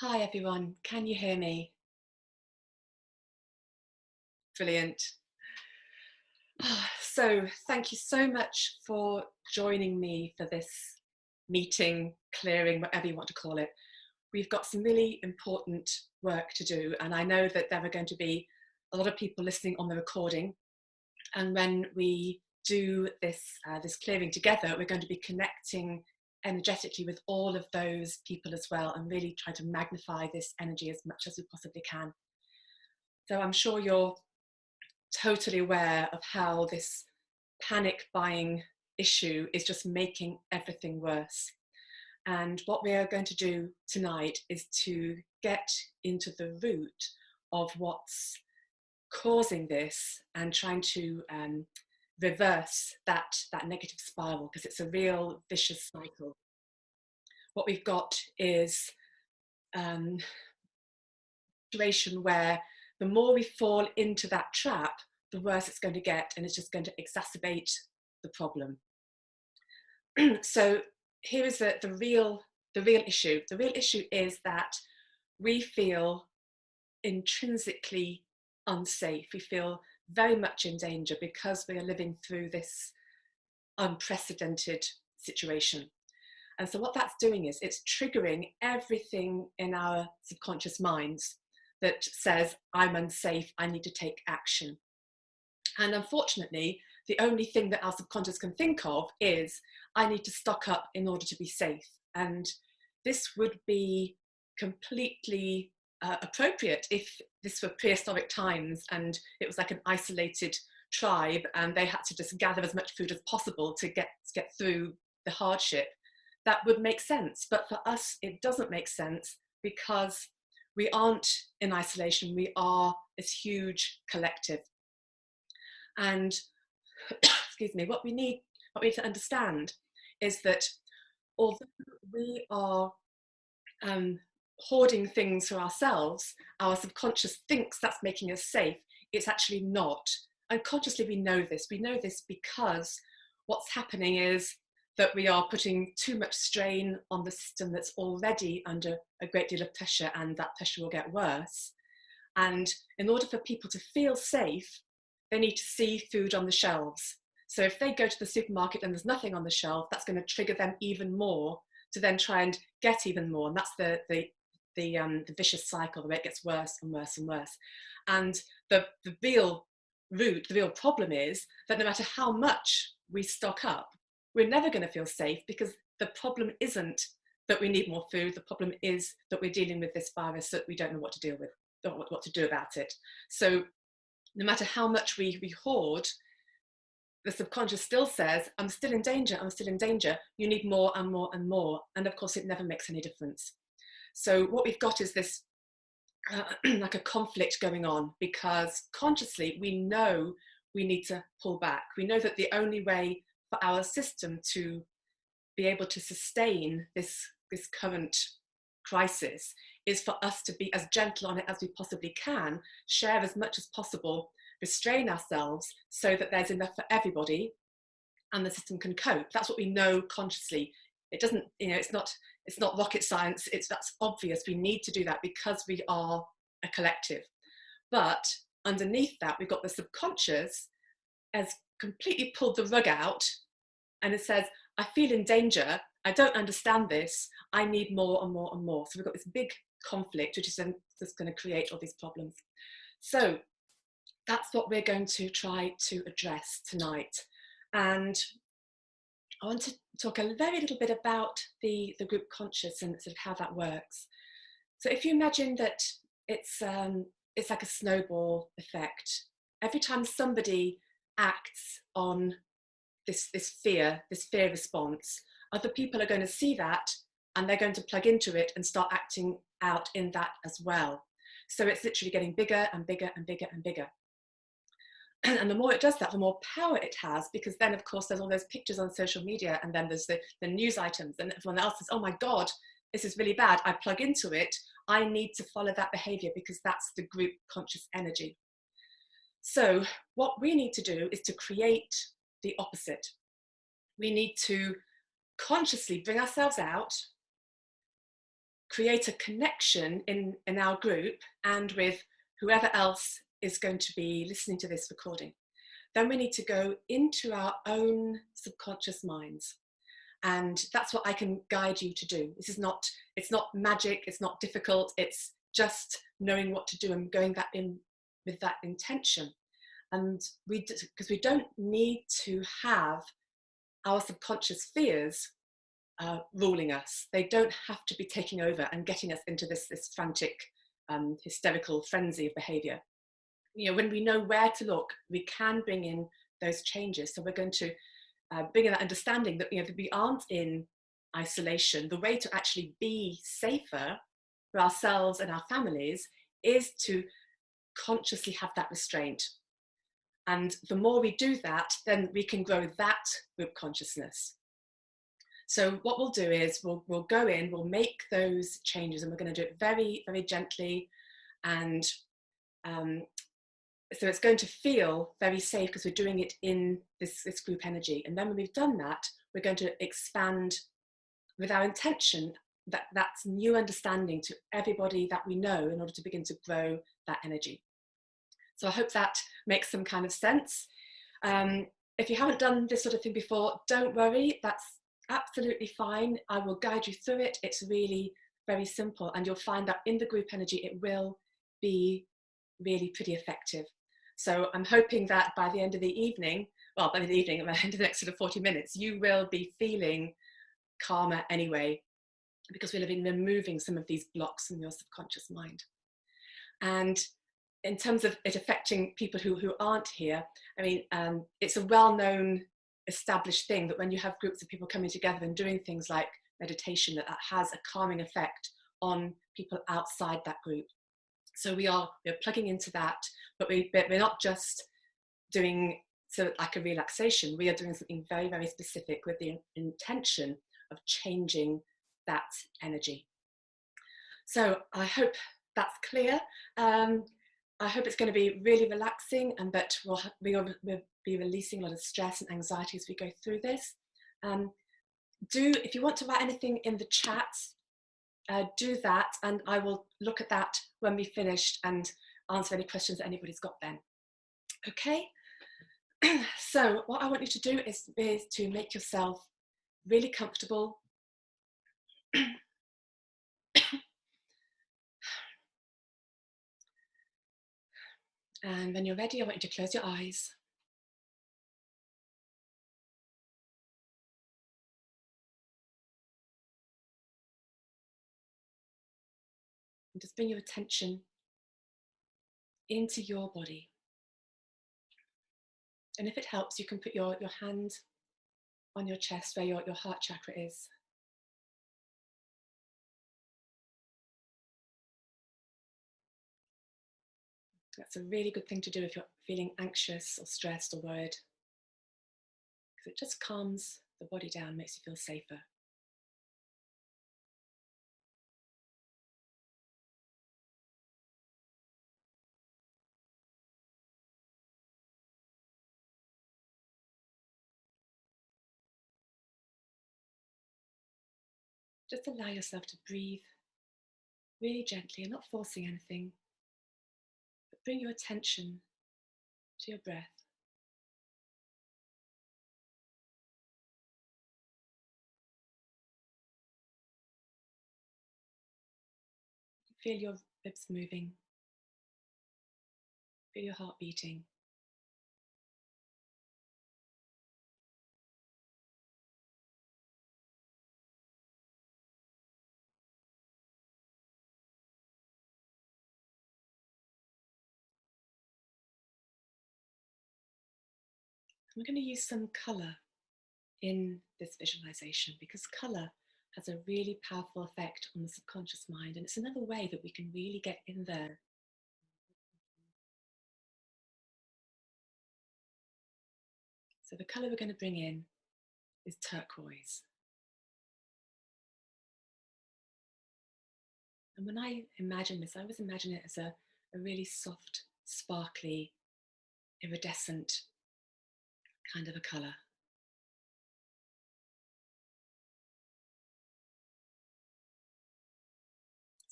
Hi everyone, can you hear me? Brilliant. So thank you so much for joining me for this meeting, clearing, whatever you want to call it. We've got some really important work to do, and I know that there are going to be a lot of people listening on the recording. And when we do this clearing together, we're going to be connecting energetically with all of those people as well, and really try to magnify this energy as much as we possibly can. So I'm sure you're totally aware of how this panic buying issue is just making everything worse. And what we are going to do tonight is to get into the root of what's causing this and trying to reverse that negative spiral, because it's a real vicious cycle. What we've got is a situation where the more we fall into that trap, the worse it's going to get, and it's just going to exacerbate the problem. So here is the real issue. The real issue is that we feel intrinsically unsafe. We feel very much in danger because we are living through this unprecedented situation. And so what that's doing is it's triggering everything in our subconscious minds that says, I'm unsafe, I need to take action. And unfortunately, the only thing that our subconscious can think of is, I need to stock up in order to be safe. And this would be completely appropriate if this were prehistoric times and it was like an isolated tribe and they had to just gather as much food as possible to get through the hardship. That would make sense. But for us, it doesn't make sense because we aren't in isolation. We are this huge collective. And excuse me, what we need to understand is that although we are hoarding things for ourselves, our subconscious thinks that's making us safe. It's actually not. Unconsciously, we know this. We know this because what's happening is that we are putting too much strain on the system that's already under a great deal of pressure, and that pressure will get worse. And in order for people to feel safe, they need to see food on the shelves. So if they go to the supermarket and there's nothing on the shelf, that's going to trigger them even more to then try and get even more. And that's the vicious cycle where it gets worse and worse and worse. And the real root, the real problem is that no matter how much we stock up, we're never going to feel safe, because the problem isn't that we need more food. The problem is that we're dealing with this virus that we don't know what to deal with, or what to do about it. So no matter how much we hoard, the subconscious still says, I'm still in danger, I'm still in danger. You need more and more and more. And of course, it never makes any difference. So what we've got is this like a conflict going on, because consciously we know we need to pull back. We know that the only way for our system to be able to sustain this current crisis is for us to be as gentle on it as we possibly can, share as much as possible, restrain ourselves so that there's enough for everybody and the system can cope. That's what we know consciously. It doesn't, it's not rocket science. That's obvious. We need to do that because we are a collective. But underneath that, we've got the subconscious has completely pulled the rug out, and it says, I feel in danger. I don't understand this. I need more and more and more. So we've got this big conflict, which is then just going to create all these problems. So that's what we're going to try to address tonight. And I want to talk a very little bit about the group conscious and sort of how that works. So if you imagine that it's like a snowball effect. Every time somebody acts on this fear response, other people are going to see that and they're going to plug into it and start acting out in that as well. So it's literally getting bigger and bigger and bigger and bigger. And the more it does that, the more power it has, because then, of course, there's all those pictures on social media, and then there's the news items, and everyone else says, oh my God, this is really bad. I plug into it. I need to follow that behavior because that's the group conscious energy. So what we need to do is to create the opposite. We need to consciously bring ourselves out, create a connection in our group and with whoever else is going to be listening to this recording, then we need to go into our own subconscious minds. And that's what I can guide you to do. This is not, it's not magic, it's not difficult, it's just knowing what to do and going that in with that intention. And because we don't need to have our subconscious fears ruling us. They don't have to be taking over and getting us into this frantic, hysterical frenzy of behavior. You know, when we know where to look, we can bring in those changes. So we're going to bring in that understanding that, you know, that we aren't in isolation. The way to actually be safer for ourselves and our families is to consciously have that restraint. And the more we do that, then we can grow that group consciousness. So what we'll do is we'll go in, we'll make those changes, and we're going to do it very, very gently. And so it's going to feel very safe because we're doing it in this group energy. And then when we've done that, we're going to expand with our intention that's new understanding to everybody that we know in order to begin to grow that energy. So I hope that makes some kind of sense. If you haven't done this sort of thing before, don't worry, that's absolutely fine. I will guide you through it. It's really very simple, and you'll find that in the group energy, it will be really pretty effective. So I'm hoping that by the end of the evening, well, by the evening, by the end of the next sort of 40 minutes, you will be feeling calmer anyway, because we'll have been removing some of these blocks from your subconscious mind. And in terms of it affecting people who aren't here, I mean, it's a well-known established thing that when you have groups of people coming together and doing things like meditation, that has a calming effect on people outside that group. So we're plugging into that, but we're not just doing so like a relaxation. We are doing something very, very specific with the intention of changing that energy. So I hope that's clear. I hope it's going to be really relaxing, and that we'll be releasing a lot of stress and anxiety as we go through this. If you want to write anything in the chat, do that, and I will look at that when we finished and answer any questions that anybody's got then. Okay, so what I want you to do is to make yourself really comfortable. And when you're ready, I want you to close your eyes. And just bring your attention into your body. And if it helps, you can put your hand on your chest where your heart chakra is. That's a really good thing to do if you're feeling anxious or stressed or worried, because it just calms the body down, makes you feel safer. Just allow yourself to breathe really gently and not forcing anything, but bring your attention to your breath. Feel your ribs moving, feel your heart beating. I'm going to use some colour in this visualization, because colour has a really powerful effect on the subconscious mind, and it's another way that we can really get in there. So the colour we're going to bring in is turquoise. And when I imagine this, I always imagine it as a really soft, sparkly, iridescent kind of a colour.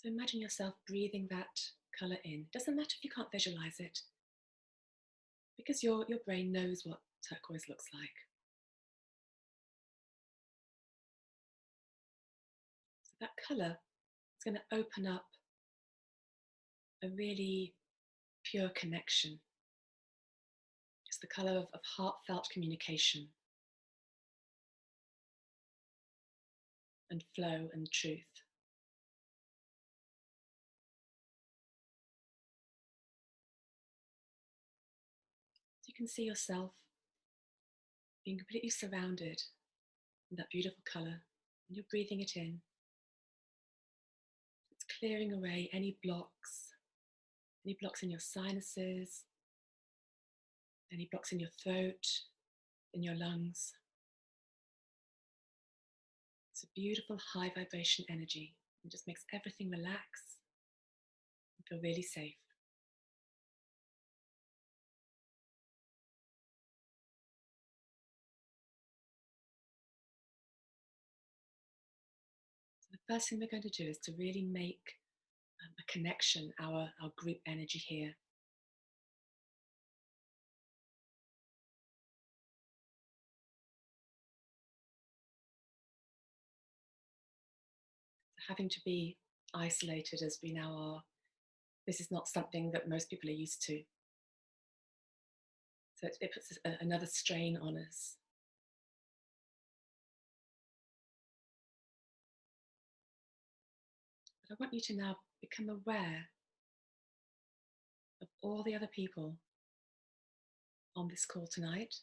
So imagine yourself breathing that colour in. It doesn't matter if you can't visualize it, because your brain knows what turquoise looks like. So that colour is going to open up a really pure connection. It's the colour of heartfelt communication and flow and truth. So you can see yourself being completely surrounded in that beautiful colour, and you're breathing it in. It's clearing away any blocks in your sinuses, any blocks in your throat, in your lungs. It's a beautiful high vibration energy. It just makes everything relax and feel really safe. So the first thing we're going to do is to really make a connection, our group energy here. Having to be isolated as we now are, this is not something that most people are used to. So it puts another strain on us. But I want you to now become aware of all the other people on this call tonight,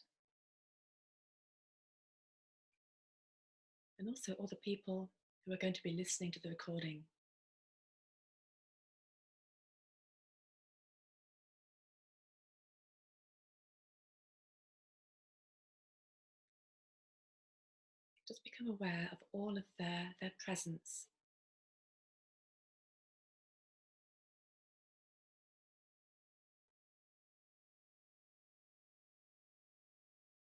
and also all the people who are going to be listening to the recording. Just become aware of all of their presence.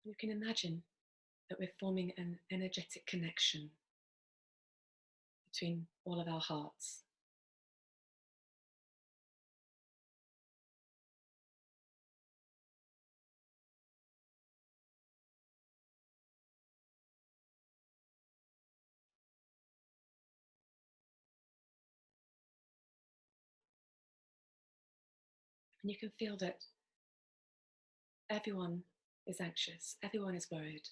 You can imagine that we're forming an energetic connection between all of our hearts. And you can feel that everyone is anxious, everyone is worried,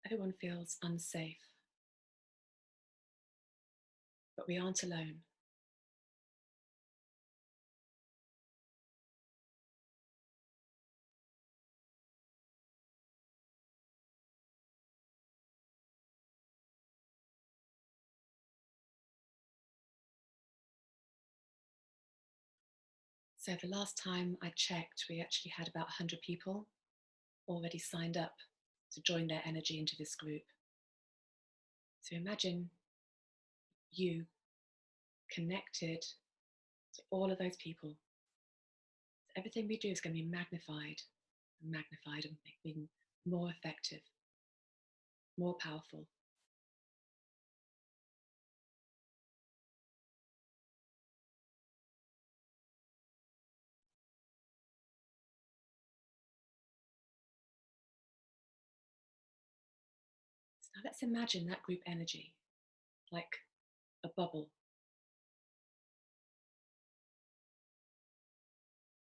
everyone feels unsafe. But we aren't alone. So the last time I checked, we actually had about 100 people already signed up to join their energy into this group. So imagine you connected to all of those people. So everything we do is going to be magnified and magnified and being more effective, more powerful. So now let's imagine that group energy like a bubble.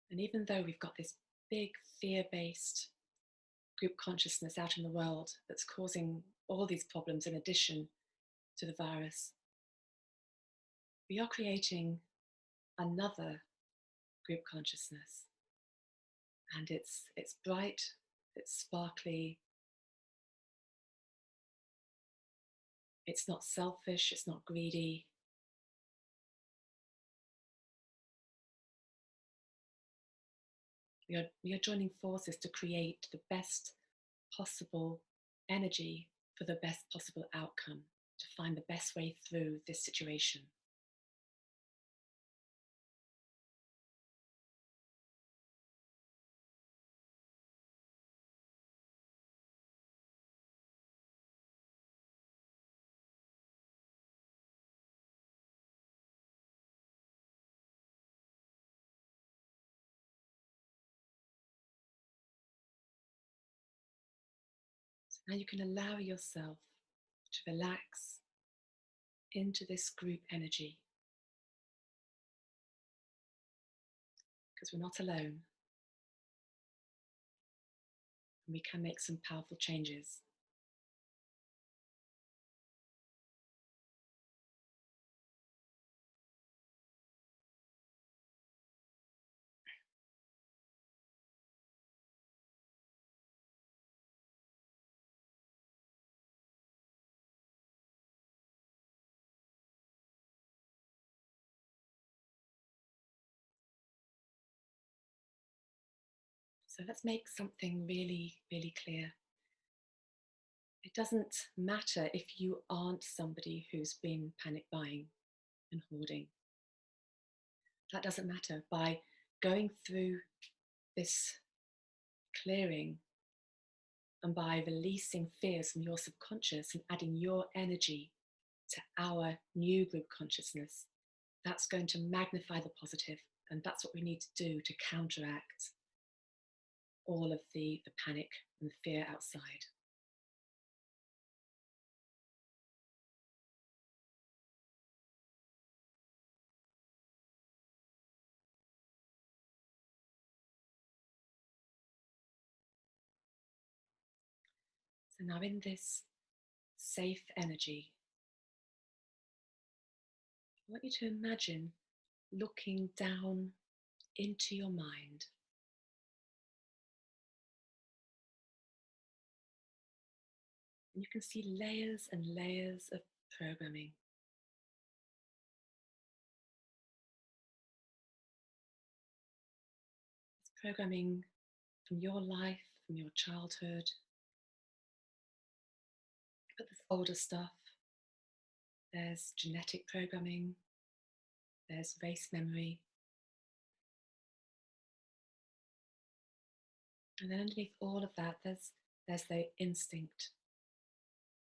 And even though we've got this big fear-based group consciousness out in the world that's causing all these problems in addition to the virus, we are creating another group consciousness. And it's bright, it's sparkly, it's not selfish, it's not greedy. We are joining forces to create the best possible energy for the best possible outcome, to find the best way through this situation. Now you can allow yourself to relax into this group energy, because we're not alone and we can make some powerful changes. So let's make something really, really clear. It doesn't matter if you aren't somebody who's been panic buying and hoarding. That doesn't matter. By going through this clearing and by releasing fears from your subconscious and adding your energy to our new group consciousness, that's going to magnify the positive, and that's what we need to do to counteract all of the panic and the fear outside. So now in this safe energy, I want you to imagine looking down into your mind. And you can see layers and layers of programming. It's programming from your life, from your childhood. But there's older stuff. There's genetic programming. There's race memory. And then underneath all of that, there's the instinct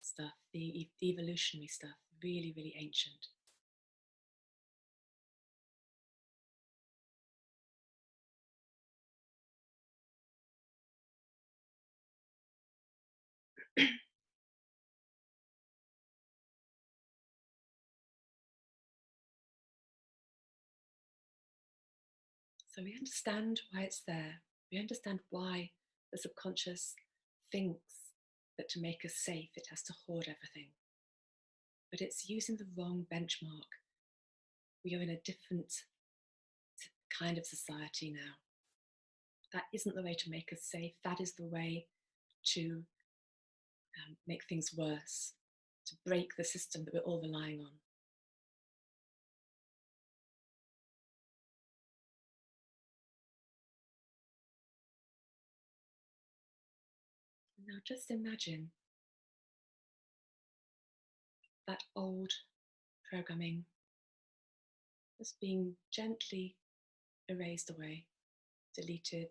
stuff, the evolutionary stuff, really, really ancient. So we understand why it's there. We understand why the subconscious thinks that to make us safe, it has to hoard everything. But it's using the wrong benchmark. We are in a different kind of society now. That isn't the way to make us safe. That is the way to make things worse, to break the system that we're all relying on. Now just imagine that old programming just being gently erased away, deleted,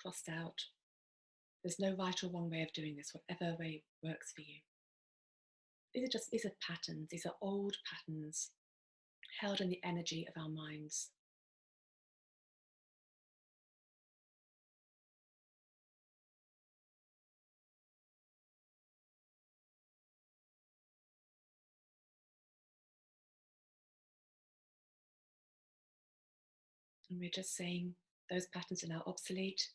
crossed out. There's no right or wrong way of doing this, whatever way works for you. These are patterns, these are old patterns held in the energy of our minds. And we're just saying those patterns are now obsolete.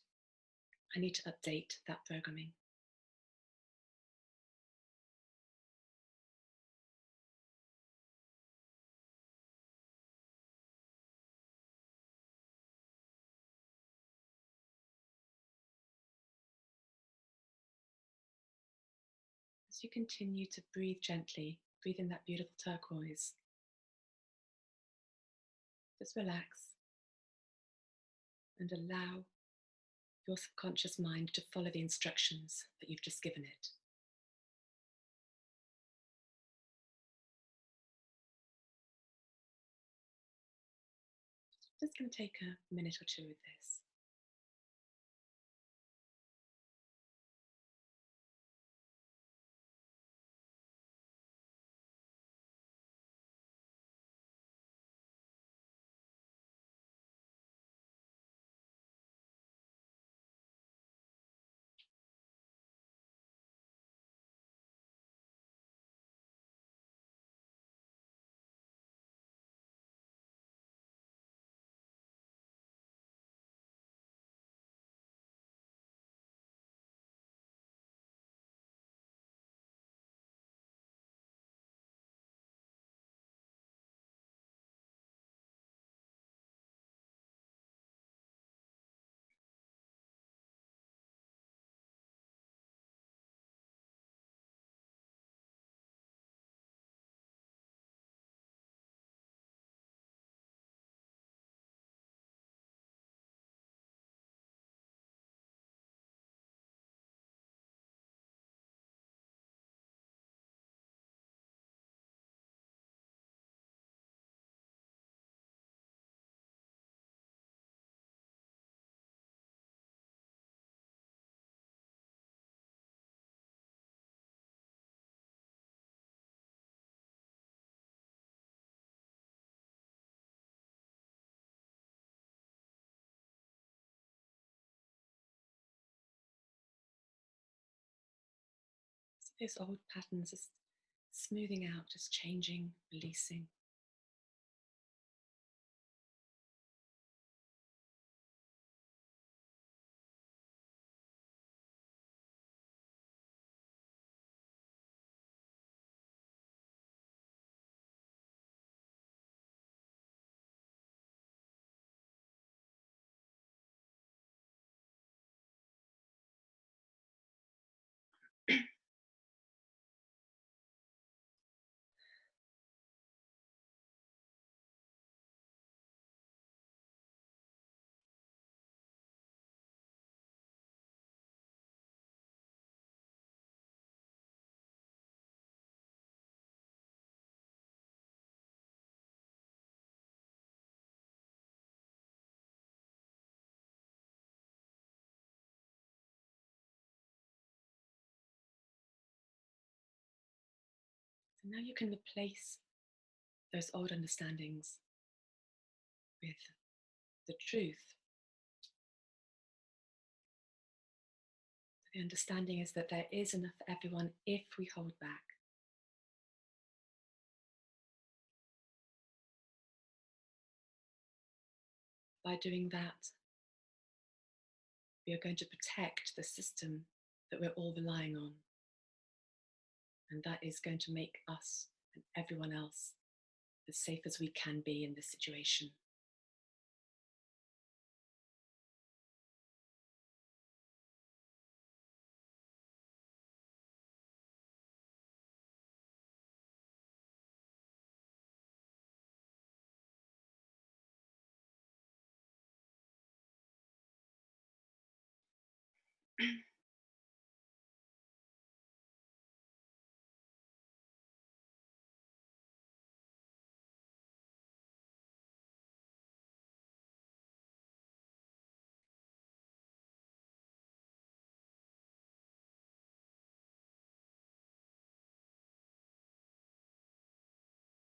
I need to update that programming. As you continue to breathe gently, breathe in that beautiful turquoise. Just relax and allow your subconscious mind to follow the instructions that you've just given it. Just going to take a minute or two with this. Those old patterns just smoothing out, just changing, releasing. So now you can replace those old understandings with the truth. The understanding is that there is enough for everyone if we hold back. By doing that, we are going to protect the system that we're all relying on. And that is going to make us and everyone else as safe as we can be in this situation.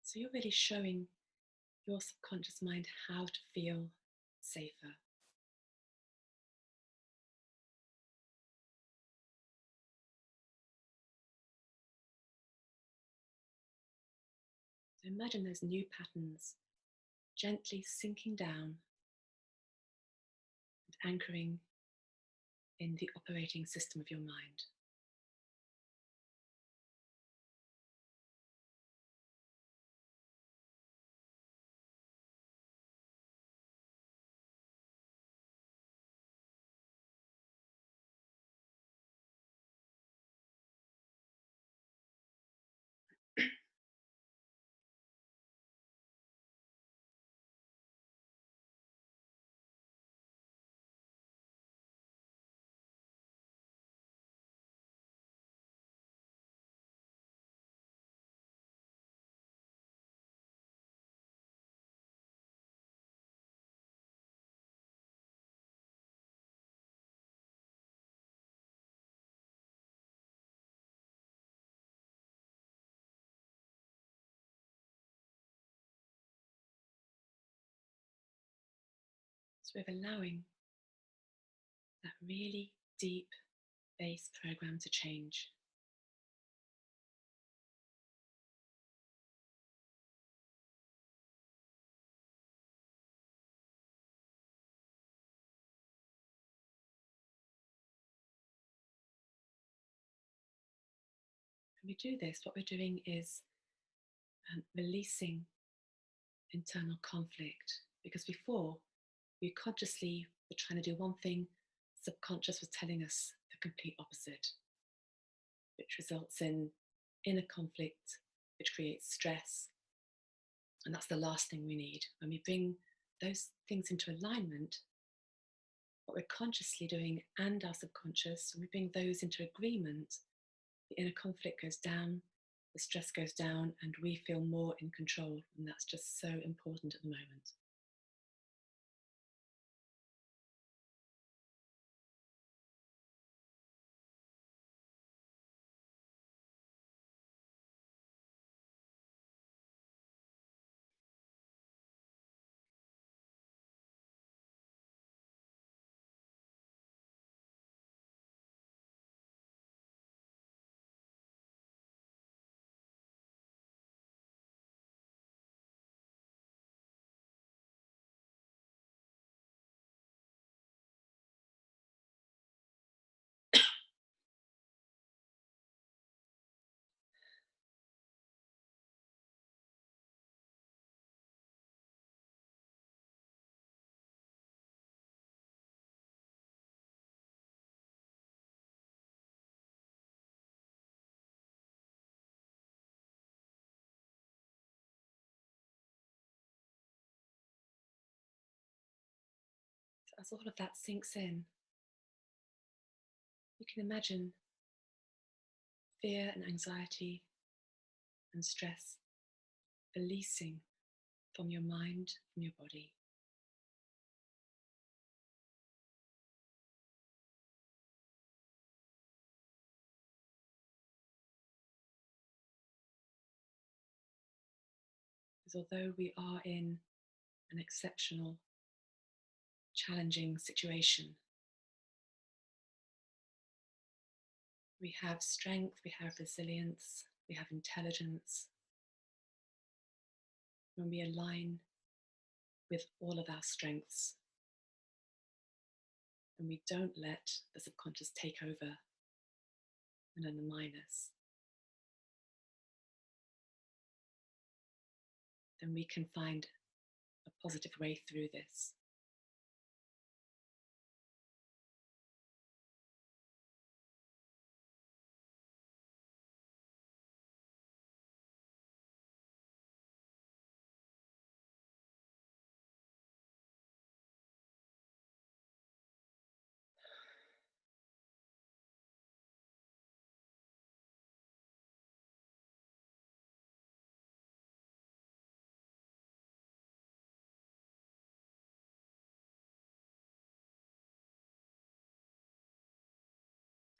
So you're really showing your subconscious mind how to feel safer. So imagine those new patterns gently sinking down and anchoring in the operating system of your mind. So we're allowing that really deep base program to change. When we do this, what we're doing is releasing internal conflict, because before we consciously were trying to do one thing, subconscious was telling us the complete opposite, which results in inner conflict, which creates stress. And that's the last thing we need. When we bring those things into alignment, what we're consciously doing and our subconscious, when we bring those into agreement, the inner conflict goes down, the stress goes down, and we feel more in control. And that's just so important at the moment. So as all of that sinks in, you can imagine fear and anxiety and stress releasing from your mind, from your body. Because although we are in an exceptional, challenging situation, we have strength, we have resilience, we have intelligence. When we align with all of our strengths and we don't let the subconscious take over and undermine us, then we can find a positive way through this.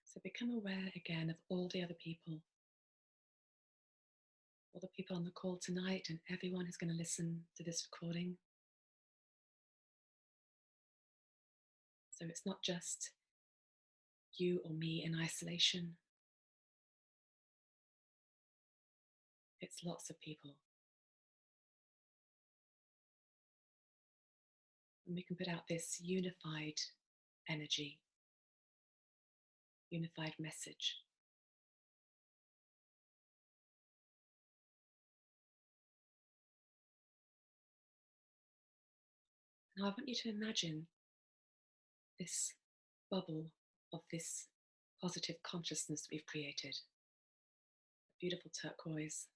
So become aware again of all the other people, all the people on the call tonight and everyone who's going to listen to this recording. So it's not just you or me in isolation. It's lots of people. And we can put out this unified energy, unified message. Now I want you to imagine this bubble of this positive consciousness that we've created, a beautiful turquoise,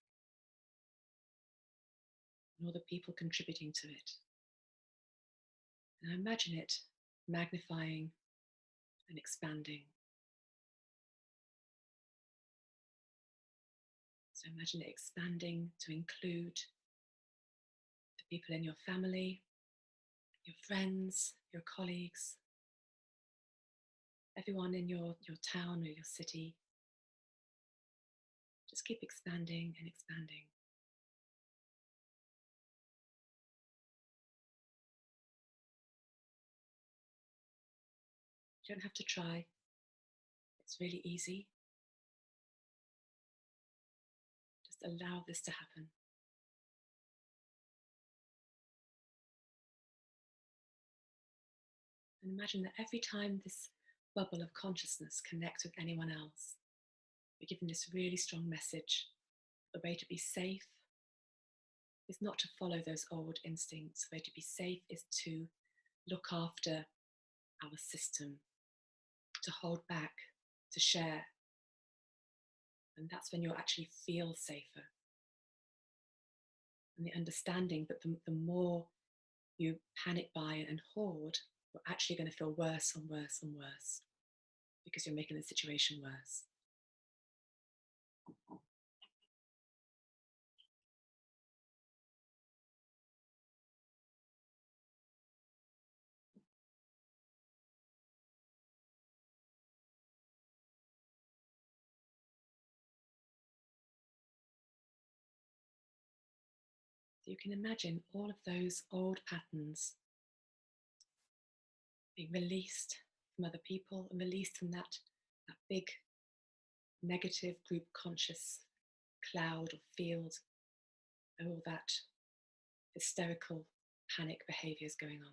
and all the people contributing to it. And I imagine it magnifying and expanding. So imagine it expanding to include the people in your family, your friends, your colleagues, everyone in your town or your city. Just keep expanding and expanding. You don't have to try. It's really easy. Just allow this to happen. And imagine that every time this bubble of consciousness connects with anyone else, we're given this really strong message. The way to be safe is not to follow those old instincts. The way to be safe is to look after our system, to hold back, to share. And that's when you'll actually feel safer. And the understanding that the more you panic buy and hoard, you're actually going to feel worse and worse and worse because you're making the situation worse. So you can imagine all of those old patterns being released from other people and released from that big negative group conscious cloud or field, and all that hysterical panic behaviors going on.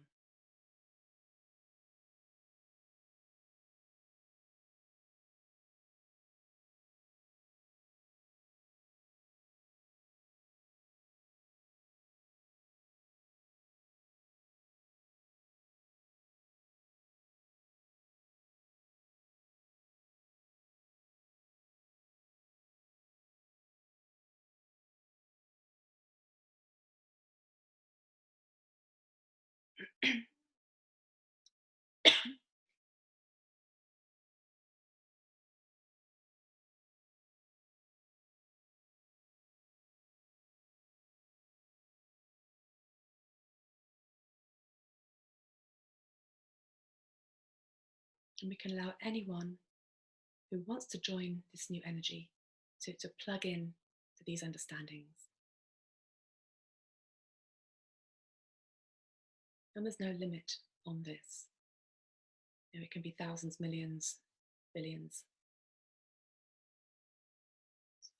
And we can allow anyone who wants to join this new energy to plug in to these understandings. And there's no limit on this. It can be thousands, millions, billions.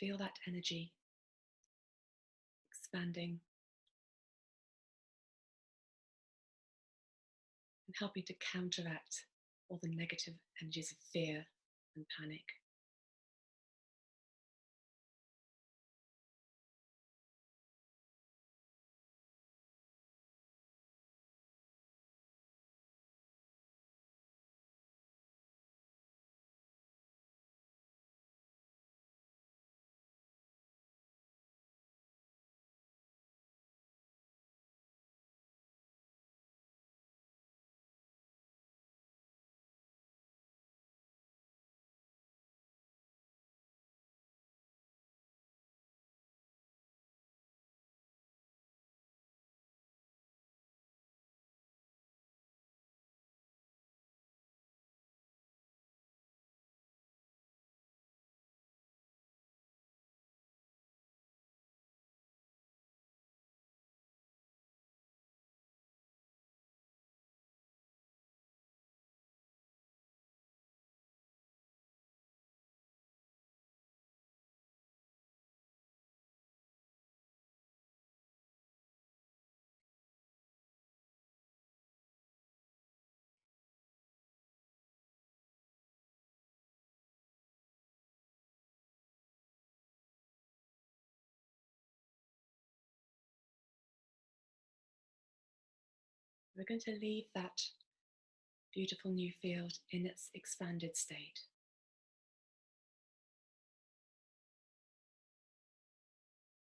Feel that energy expanding and helping to counteract all the negative energies of fear and panic. We're going to leave that beautiful new field in its expanded state.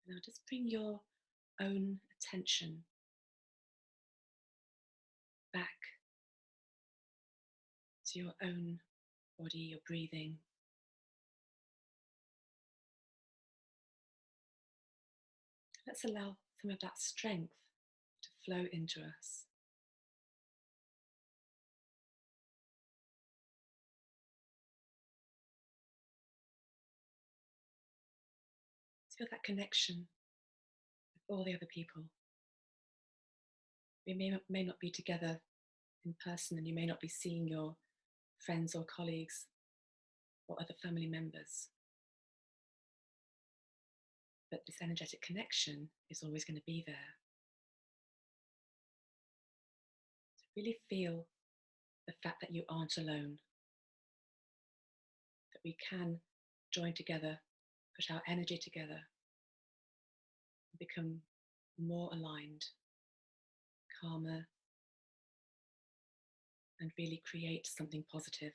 Now just bring your own attention back to your own body, your breathing. Let's allow some of that strength to flow into us. Feel that connection with all the other people. We may not be together in person, and you may not be seeing your friends or colleagues or other family members. But this energetic connection is always going to be there. So really feel the fact that you aren't alone, that we can join together, put our energy together, and become more aligned, calmer, and really create something positive.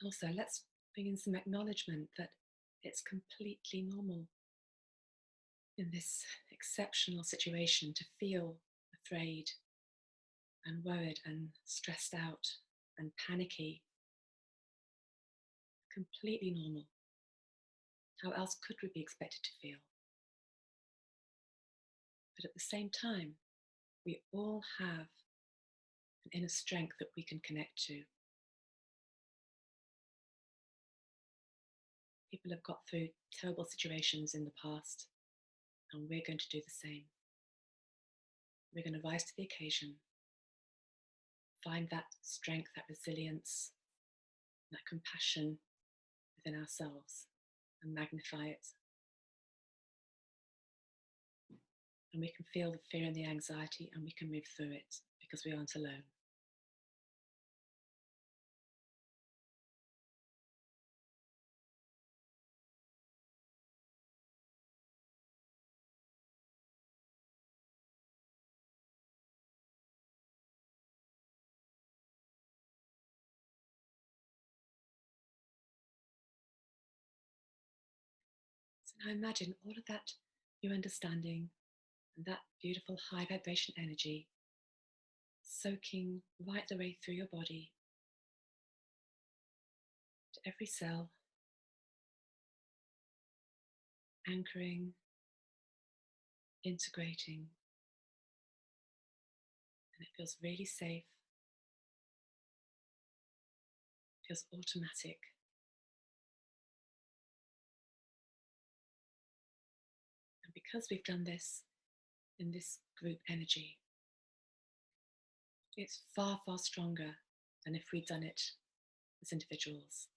Also, let's bring in some acknowledgement that it's completely normal in this exceptional situation to feel afraid and worried and stressed out and panicky. Completely normal. How else could we be expected to feel? But at the same time, we all have an inner strength that we can connect to. People have got through terrible situations in the past, and we're going to do the same. We're going to rise to the occasion, find that strength, that resilience, that compassion within ourselves, and magnify it. And we can feel the fear and the anxiety, and we can move through it because we aren't alone. So now imagine all of that new understanding and that beautiful high vibration energy soaking right the way through your body to every cell, anchoring, integrating, and it feels really safe, feels automatic. And because we've done this in this group energy, it's far, far stronger than if we'd done it as individuals.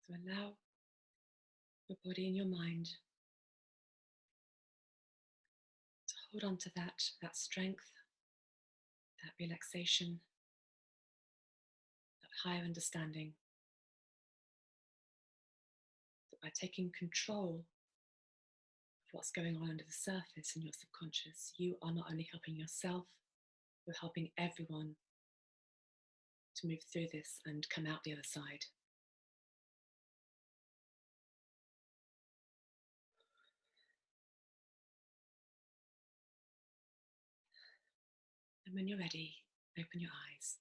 So allow your body and your mind to hold on to that strength, that relaxation, that higher understanding. That by taking control of what's going on under the surface in your subconscious, you are not only helping yourself, you're helping everyone to move through this and come out the other side. And when you're ready, open your eyes.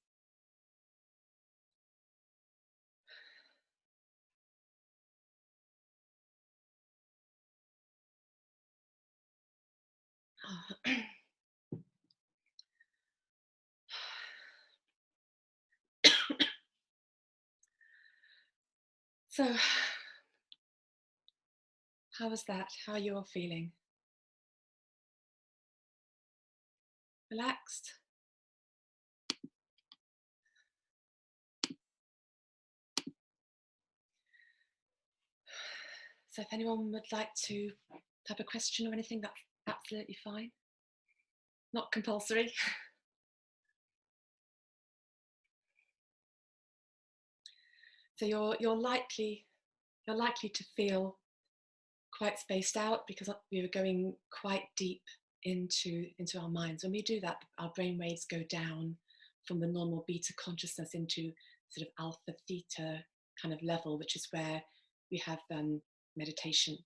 So, how was that? How are you all feeling? Relaxed? So if anyone would like to have a question or anything, that's absolutely fine. Not compulsory. So you're likely to feel quite spaced out because we were going quite deep into our minds. When we do that, our brain waves go down from the normal beta consciousness into sort of alpha theta kind of level, which is where we have meditation.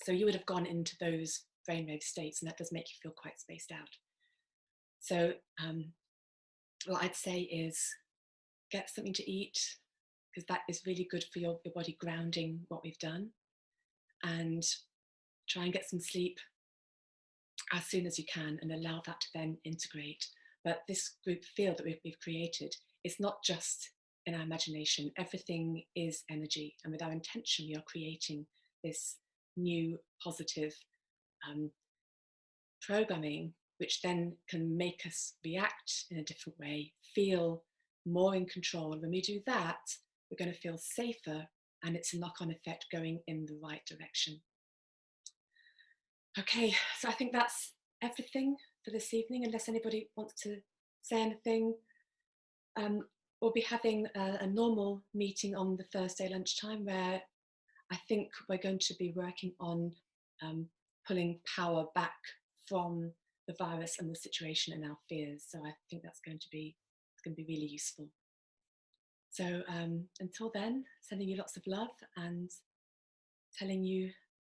So you would have gone into those brainwave states, and that does make you feel quite spaced out. So what I'd say is get something to eat, because that is really good for your body grounding what we've done, and try and get some sleep as soon as you can and allow that to then integrate. But this group field that we've created is not just in our imagination. Everything is energy, and with our intention we are creating this new positive programming, which then can make us react in a different way, feel more in control. When we do that, we're going to feel safer, and it's a knock-on effect going in the right direction. Okay, so I think that's everything for this evening, unless anybody wants to say anything. We'll be having a normal meeting on the Thursday lunchtime, where I think we're going to be working on pulling power back from the virus and the situation and our fears. So I think that's going to be really useful. So until then, sending you lots of love and telling you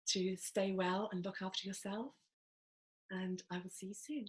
to stay well and look after yourself. And I will see you soon.